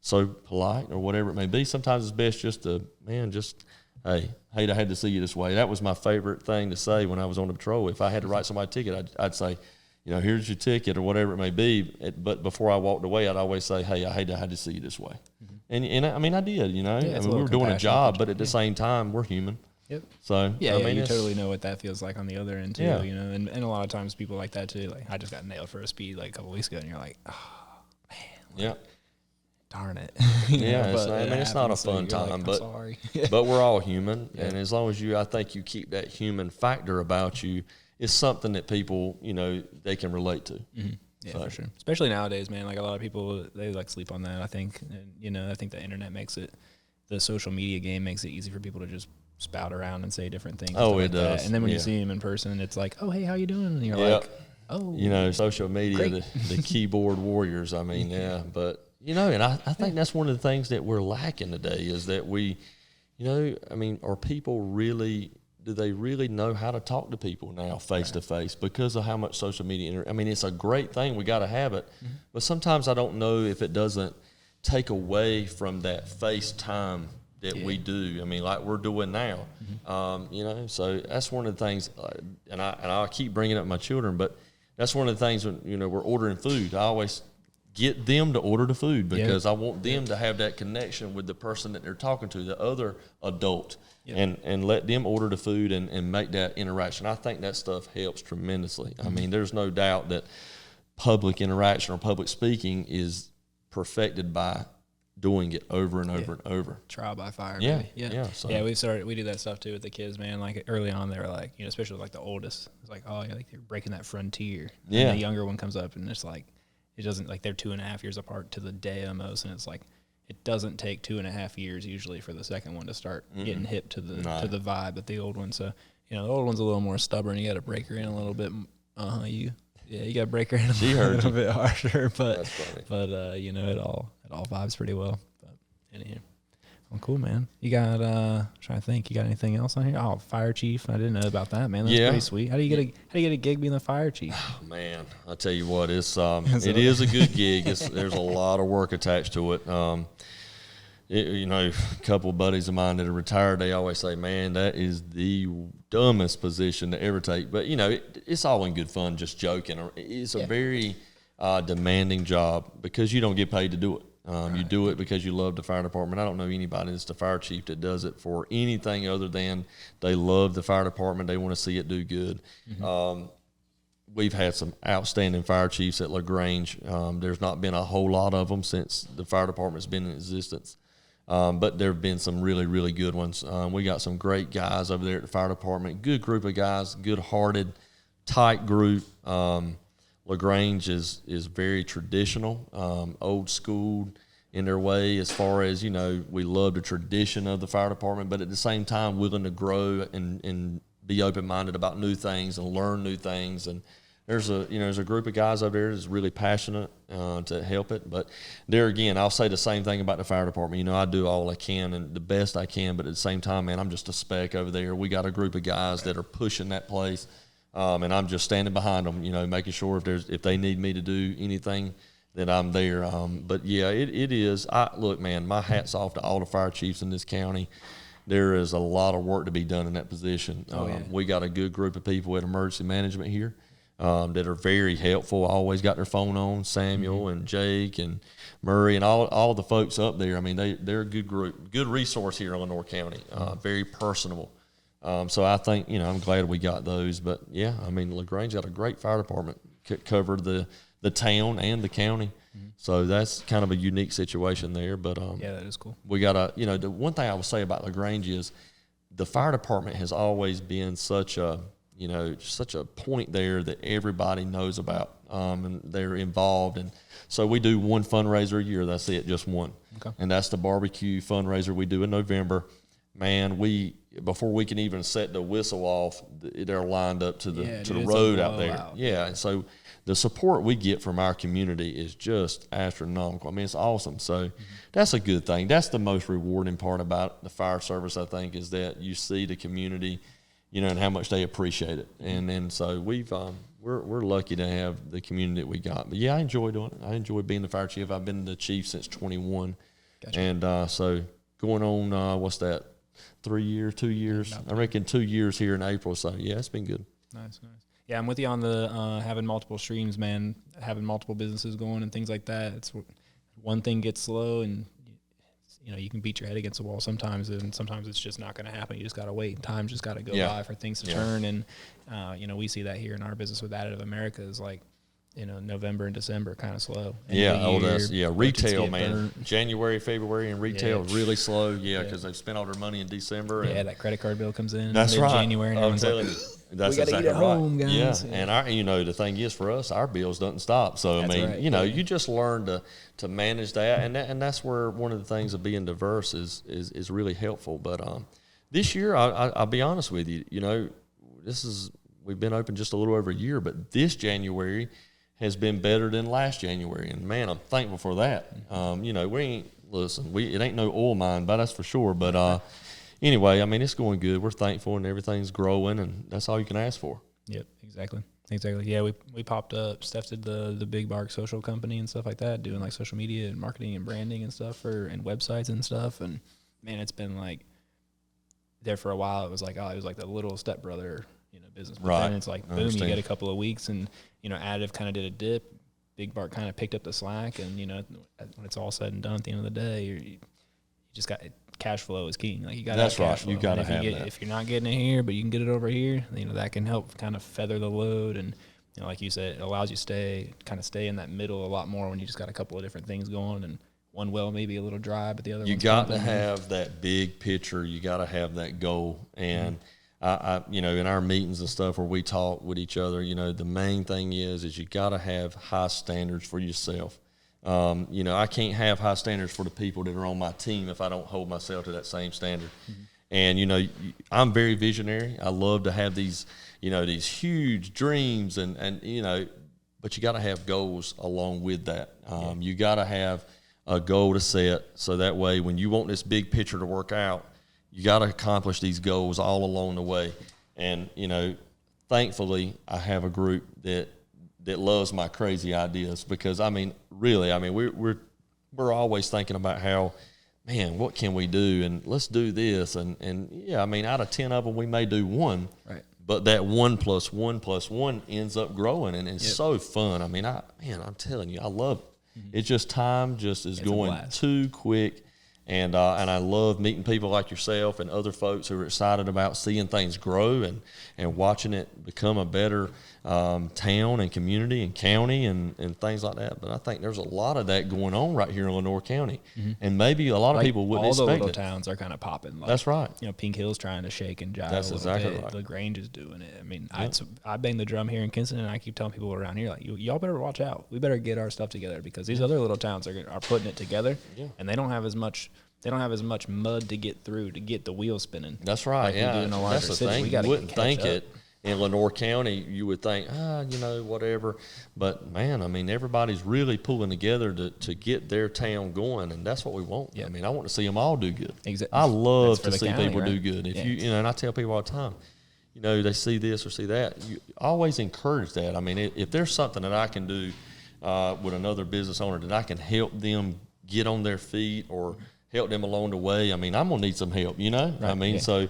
so polite or whatever it may be, sometimes it's best just to, hey, hate I had to see you this way. That was my favorite thing to say when I was on the patrol. If I had to write somebody a ticket, I'd say, here's your ticket or whatever it may be. But before I walked away, I'd always say, hey, I hate I had to see you this way. And I mean, I did, I mean, we were doing a job, but at the same time, we're human. Yep. So, I mean, you totally know what that feels like on the other end too, and a lot of times people like that too. Like, I just got nailed for a speed like a couple weeks ago, and you're like, oh, man. Darn it. It's not a fun time, like, but sorry. But we're all human, and as long as I think you keep that human factor about you, it's something that people, they can relate to. Mm-hmm. Yeah, for sure. Especially nowadays, man. Like, a lot of people, they like sleep on that, I think. And, I think the internet the social media game makes it easy for people to just spout around and say different things. Oh, it does. And then when you see them in person, it's like, oh, hey, how you doing? And you're like, oh. Social media, the keyboard warriors. I mean, but, and I think that's one of the things that we're lacking today is that we, are people really, do they really know how to talk to people now face to face because of how much social media? I mean, it's a great thing. We got to have it, but sometimes I don't know if it doesn't take away from that face time that we do. I mean, like we're doing now, you know. So that's one of the things, and I keep bringing up my children, but that's one of the things when, you know, we're ordering food. I always get them to order the food because I want them to have that connection with the person that they're talking to, the other adult, and let them order the food and make that interaction. I think that stuff helps tremendously. I mean, there's no doubt that public interaction or public speaking is perfected by doing it over and over and over. Trial by fire. Yeah. Baby. Yeah. We do that stuff too with the kids, man. Like early on, they were like, you know, especially like the oldest, it's like, oh yeah, like they're breaking that frontier. Yeah. And the younger one comes up and it's like, it doesn't, like they're 2.5 years apart to the day almost, and it's like it doesn't take 2.5 years usually for the second one to start getting hip to the vibe that the old one. So, you know, the old one's a little more stubborn. You got to break her in a little bit. You got to break her in a little bit harsher, but you know, it all vibes pretty well. But anyhow, well, cool, man. You got trying to think. You got anything else on here? Oh, fire chief. I didn't know about that, man. That's pretty sweet. How do you get a gig being the fire chief? Oh, man, I tell you what, it is a good gig. There's a lot of work attached to it. You know, a couple of buddies of mine that are retired, they always say, man, that is the dumbest position to ever take. But, you know, it's all in good fun, just joking. It's a very demanding job because you don't get paid to do it. You do it because you love the fire department. I don't know anybody that's the fire chief that does it for anything other than they love the fire department. They want to see it do good. We've had some outstanding fire chiefs at LaGrange. There's not been a whole lot of them since the fire department's been in existence. But there have been some really, really good ones. We got some great guys over there at the fire department. Good group of guys, good-hearted, tight group. LaGrange is very traditional, old school in their way as far as, you know, we love the tradition of the fire department, but at the same time willing to grow and be open-minded about new things and learn new things. And there's a group of guys over there that's really passionate to help it. But there again, I'll say the same thing about the fire department. You know, I do all I can and the best I can, but at the same time, man, I'm just a speck over there. We got a group of guys that are pushing that place. And I'm just standing behind them, you know, making sure if they need me to do anything, that I'm there. But yeah, it is. Look, man, my hat's off to all the fire chiefs in this county. There is a lot of work to be done in that position. We got a good group of people at emergency management here that are very helpful. Always got their phone on. Samuel and Jake and Murray and all the folks up there. I mean, they're a good group, good resource here in Lenore County. Very personable. So I think, you know, I'm glad we got those. But, yeah, I mean, LaGrange got a great fire department, covered the town and the county. So that's kind of a unique situation there. But yeah, that is cool. We got you know, the one thing I will say about LaGrange is the fire department has always been such a point there that everybody knows about, and they're involved. And so we do one fundraiser a year. That's it, just one. Okay. And that's the barbecue fundraiser we do in November. Man, before we can even set the whistle off, they're lined up to the road out there. Yeah, and so the support we get from our community is just astronomical. I mean, it's awesome. So that's a good thing. That's the most rewarding part about the fire service, I think, is that you see the community, you know, and how much they appreciate it. And so we're lucky to have the community that we got. But yeah, I enjoy doing it. I enjoy being the fire chief. I've been the chief since 21. Gotcha. And so going on, what's that? 3 years, 2 years. I reckon 2 years here in April. So yeah, it's been good. Nice. Yeah, I'm with you on the having multiple streams, man. Having multiple businesses going and things like that. It's one thing gets slow, and you know you can beat your head against the wall sometimes, and sometimes it's just not going to happen. You just got to wait. Time just got to go by for things to turn. And you know, we see that here in our business with Additive America is like, you know, November and December kind of slow. Retail, man. Burnt. January, February, and retail is really slow. Because they've spent all their money in December. Yeah, that credit card bill comes in. That's right. January, and everyone's like, that's we got to eat at home, guys. Yeah, and you know, the thing is for us, our bills doesn't stop. So I mean, you know, you just learn to manage that, and that's where one of the things of being diverse is really helpful. But this year, I'll be honest with you, you know, we've been open just a little over a year, but this January has been better than last January, and man, I'm thankful for that. You know, it ain't no oil mine, but that's for sure. But anyway, I mean, it's going good. We're thankful, and everything's growing, and that's all you can ask for. Yep, exactly. Yeah, we popped up. Steph did the Big Bark social company and stuff like that, doing like social media and marketing and branding and stuff and websites and stuff. And man, it's been like there for a while. It was like it was like the little stepbrother, business. But then it's like boom, you get a couple of weeks, and Additive kind of did a dip. Big Bark kind of picked up the slack, and when it's all said and done, at the end of the day, you just got cash flow is king. Like you got that's cash right. You got to have that. If you're not getting it here, but you can get it over here, that can help kind of feather the load. And like you said, it allows you stay in that middle a lot more when you just got a couple of different things going, and one well maybe a little dry, but the other you got to have that big picture. You got to have that goal. And I in our meetings and stuff where we talk with each other, the main thing is you got to have high standards for yourself. I can't have high standards for the people that are on my team if I don't hold myself to that same standard. Mm-hmm. And, I'm very visionary. I love to have these, these huge dreams but you got to have goals along with that. You got to have a goal to set so that way when you want this big picture to work out, you got to accomplish these goals all along the way. And, thankfully I have a group that loves my crazy ideas because, we're always thinking about how, man, what can we do? And let's do this. And out of 10 of them, we may do one. Right. But that 1 + 1 + 1 ends up growing, and it's so fun. I'm telling you, I love it. Mm-hmm. It's just time is going too quick. And I love meeting people like yourself and other folks who are excited about seeing things grow and watching it become a better town and community and county and things like that. But I think there's a lot of that going on right here in Lenoir County. Mm-hmm. And maybe a lot of people wouldn't expect it. All the little towns are kind of popping. That's right. Pink Hill's trying to shake and jive. That's exactly right. LaGrange is doing it. I bang the drum here in Kinston, and I keep telling people around here, like, y'all better watch out. We better get our stuff together because these other little towns are putting it together, and they don't have as much mud to get through to get the wheel spinning. That's right. Like yeah, we do in a larger that's the city. thing. We You wouldn't think up. it in Lenoir County. You would think, whatever. But man, everybody's really pulling together to get their town going, and that's what we want. Yeah. I want to see them all do good. Exactly. I love to see county, people right? do good. If and I tell people all the time, they see this or see that. You always encourage that. If there's something that I can do with another business owner that I can help them get on their feet or help them along the way. I'm gonna need some help, Right. So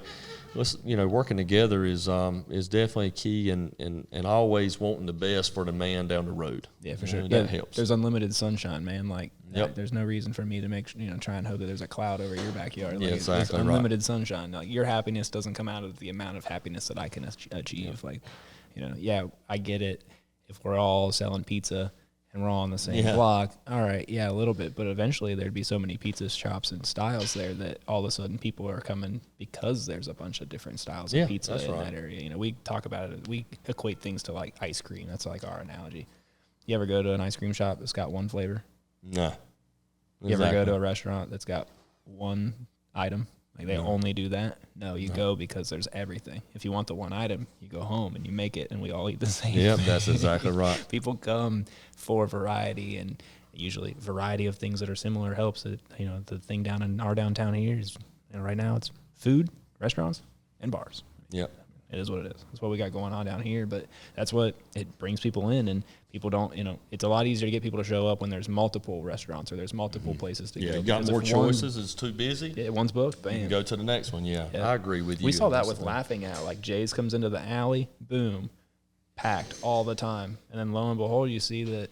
let's, working together is definitely key, and always wanting the best for the man down the road. Yeah, for sure. That helps. There's unlimited sunshine, man. Like, there's no reason for me to try and hope that there's a cloud over your backyard. Like, exactly. There's unlimited sunshine. Like, your happiness doesn't come out of the amount of happiness that I can achieve. Yeah. Like, I get it. If we're all selling pizza and we're all on the same block, all right, a little bit. But eventually there'd be so many pizza shops and styles there that all of a sudden people are coming because there's a bunch of different styles of pizza in that area. We talk about it. We equate things to like ice cream. That's like our analogy. You ever go to an ice cream shop that's got one flavor? No. You ever go to a restaurant that's got one item? Like they only do that? No, you go because there's everything. If you want the one item, you go home and you make it, and we all eat the same thing. Yep, that's exactly right. People come for variety, and usually variety of things that are similar helps. It, the thing down in our downtown here is, right now it's food, restaurants, and bars. Yep. It is what it is. That's what we got going on down here, but that's what it brings people in, and people don't, it's a lot easier to get people to show up when there's multiple restaurants or there's multiple places to go. Yeah, you got more choices. It's too busy. Yeah, one's booked, bam. You can go to the next one, I agree with you. We saw that with Laughing Out. Like, Jay's comes into the alley, boom, packed all the time. And then lo and behold, you see that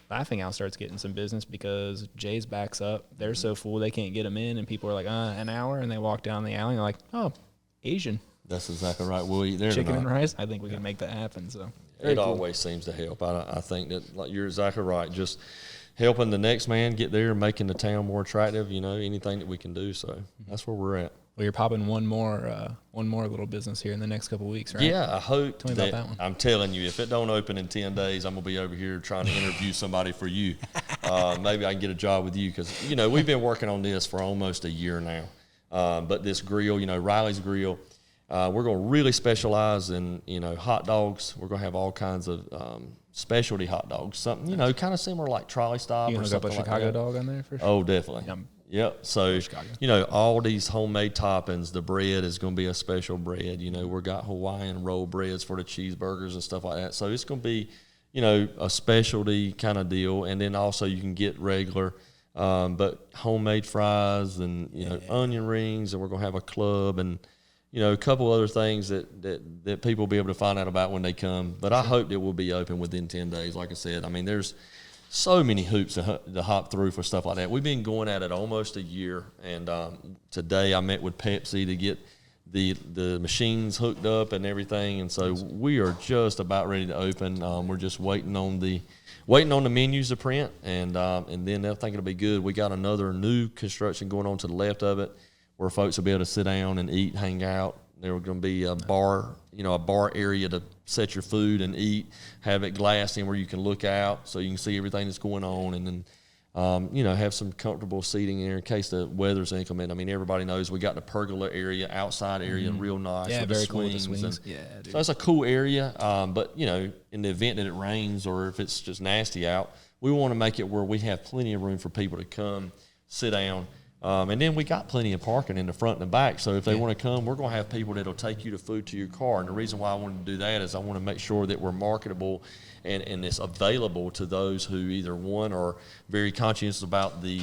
Laughing Out starts getting some business because Jay's backs up. They're so full they can't get them in, and people are like, an hour, and they walk down the alley and they're like, oh, Asian. That's exactly right. We'll eat there Chicken tonight. and rice. I think we can make that happen. So it always seems to help. I think that, like, you're exactly right. Just helping the next man get there, making the town more attractive. Anything that we can do. So that's where we're at. Well, you're popping one more little business here in the next couple of weeks, right? Yeah, I hope. Tell me about that one. I'm telling you, if it don't open in 10 days, I'm gonna be over here trying to interview somebody for you. Maybe I can get a job with you because we've been working on this for almost a year now. But this grill, Riley's Grill. We're going to really specialize in, hot dogs. We're going to have all kinds of specialty hot dogs. Something, kind of similar like trolley stop You or gonna something up a like Chicago that. dog on there for sure? Oh, definitely. Yep. So, all these homemade toppings, the bread is going to be a special bread. We've got Hawaiian roll breads for the cheeseburgers and stuff like that. So it's going to be, a specialty kind of deal. And then also you can get regular, but homemade fries and, onion rings, and we're going to have a club and, a couple other things that people will be able to find out about when they come. But I hope that we'll be open within 10 days. Like I said, I mean, there's so many hoops to hop through for stuff like that. We've been going at it almost a year, and today I met with Pepsi to get the machines hooked up and everything, and so we are just about ready to open. We're just waiting on the menus to print, and then I think it'll be good. We got another new construction going on to the left of it, where folks will be able to sit down and eat, hang out. There's going to be a bar area to set your food and eat, have it glassed in where you can look out so you can see everything that's going on, and then, have some comfortable seating in there in case the weather's inclement. I mean, everybody knows we got the pergola area, outside area, real nice. Yeah, with very the cool with the swings. swings. Yeah, dude. So it's a cool area, but, in the event that it rains or if it's just nasty out, we want to make it where we have plenty of room for people to come, sit down. And then we got plenty of parking in the front and the back. So if they want to come, we're going to have people that'll take you the food to your car. And the reason why I wanted to do that is I want to make sure that we're marketable and it's available to those who either, one, are very conscious about the,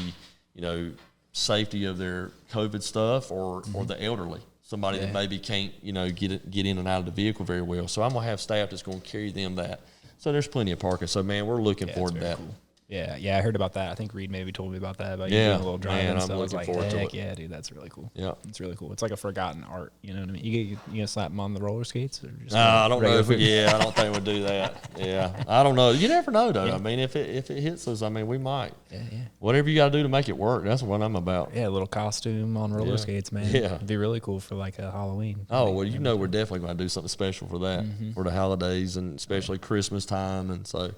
safety of their COVID stuff or the elderly, somebody that maybe can't, get in and out of the vehicle very well. So I'm going to have staff that's going to carry them that. So there's plenty of parking. So, man, we're looking forward to that. Cool. Yeah, I heard about that. I think Reed maybe told me about that. About you doing a little drive and stuff. I was like, heck yeah, dude, that's really cool. Yeah, it's really cool. It's like a forgotten art. You know what I mean? You gonna slap them on the roller skates? Or just I don't know. I don't think we'll do that. Yeah, I don't know. You never know, though. Yeah. I mean, if it hits us, I mean, we might. Yeah. Whatever you got to do to make it work, that's what I'm about. Yeah, a little costume on roller skates, man. Yeah, it'd be really cool for like a Halloween. Oh well, we're definitely going to do something special for that for the holidays and especially Christmas time, and so.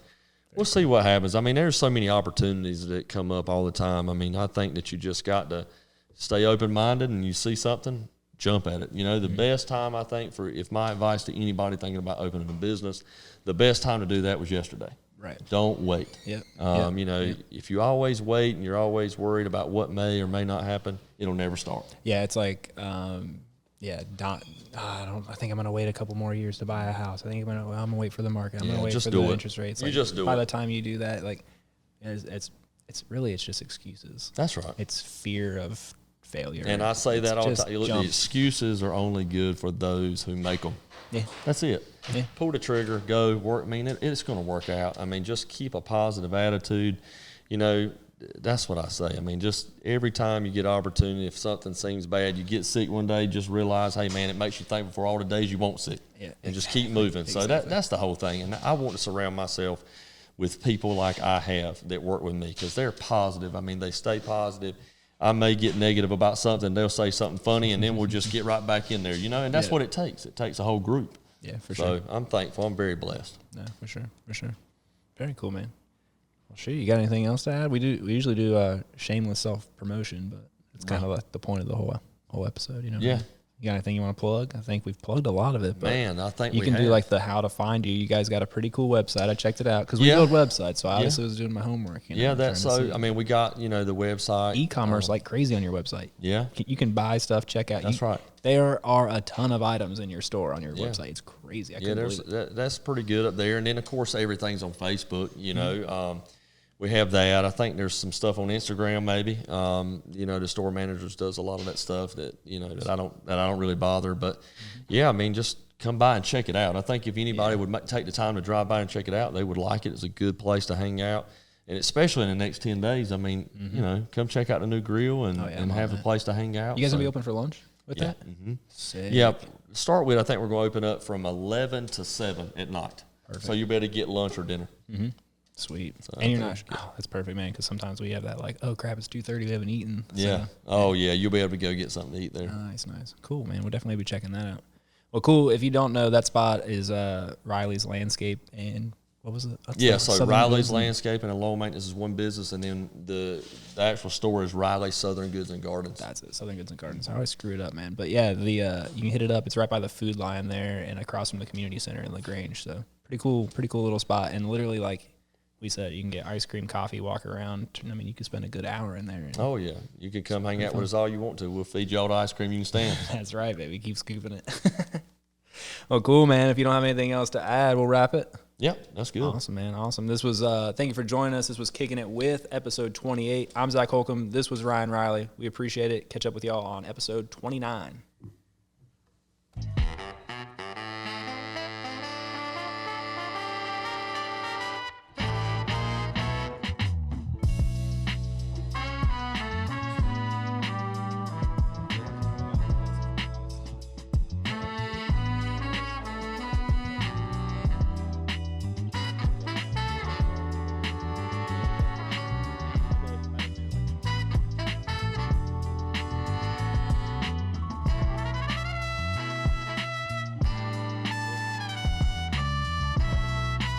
We'll see what happens. I mean, there's so many opportunities that come up all the time. I mean, I think that you just got to stay open-minded, and you see something, jump at it. The best time, I think, if my advice to anybody thinking about opening a business, the best time to do that was yesterday. Right. Don't wait. Yep. If you always wait and you're always worried about what may or may not happen, it'll never start. Yeah, it's like I think I'm gonna wait a couple more years to buy a house. I think I'm gonna wait for the market. I'm gonna wait for the interest rates. You just do it. By the time you do that, it's just excuses. That's right. It's fear of failure. And I say that all the time. Look, the excuses are only good for those who make them. Yeah, that's it. Yeah. Pull the trigger, go work. I mean, it's going to work out. I mean, just keep a positive attitude. That's what I say. I mean, just every time you get opportunity, if something seems bad, you get sick one day, just realize, hey, man, it makes you thankful for all the days you won't sick. Yeah, and just keep moving. Exactly. So that's the whole thing. And I want to surround myself with people like I have that work with me because they're positive. I mean, they stay positive. I may get negative about something. They'll say something funny, and then we'll just get right back in there, and that's what it takes. It takes a whole group. Yeah, for sure. So I'm thankful. I'm very blessed. Yeah, for sure. Very cool, man. Well, shoot, you got anything else to add? We usually do shameless self-promotion, but it's kind of like the point of the whole episode, Yeah. You got anything you want to plug? I think we've plugged a lot of it. But man, I think you can do like the how to find you. You guys got a pretty cool website. I checked it out because we build websites, so I obviously was doing my homework. That's so. I mean, we got the website, e-commerce like crazy on your website. Yeah, you can buy stuff. Check out. That's right. There are a ton of items in your store on your website. It's crazy. That's pretty good up there. And then of course everything's on Facebook. We have that. I think there's some stuff on Instagram, maybe. The store managers does a lot of that stuff that that I don't really bother. But I mean, just come by and check it out. I think if anybody would take the time to drive by and check it out, they would like it. It's a good place to hang out, and especially in the next 10 days. I mean, come check out the new grill and have a place to hang out. You guys gonna be open for lunch with that? Mm-hmm. Yeah. Start with, I think we're going to open up from 11 to 7 at night. Perfect. So you better get lunch or dinner. Mm-hmm. Sweet. So and you're not, that's perfect, man, because sometimes we have that like, oh, crap, it's 2:30, we haven't eaten. Yeah. So, you'll be able to go get something to eat there. Nice. Cool, man. We'll definitely be checking that out. Well, cool. If you don't know, that spot is Riley's Landscape and what was it? So Riley's Landscape and Low Maintenance is one business, and then the actual store is Riley Southern Goods and Gardens. That's it, Southern Goods and Gardens. I always screw it up, man. But yeah, you can hit it up. It's right by the Food Lion there and across from the community center in LaGrange. So pretty cool little spot. And literally, like, we said you can get ice cream, coffee, walk around. I mean, you could spend a good hour in there. Oh, yeah. You can come hang out with us all you want to. We'll feed you all the ice cream you can stand. That's right, baby. Keep scooping it. Well, cool, man. If you don't have anything else to add, we'll wrap it. Yep, that's good. Awesome, man. Awesome. This was, thank you for joining us. This was Kicking It With, episode 28. I'm Zac Holcomb. This was Ryan Riley. We appreciate it. Catch up with y'all on episode 29.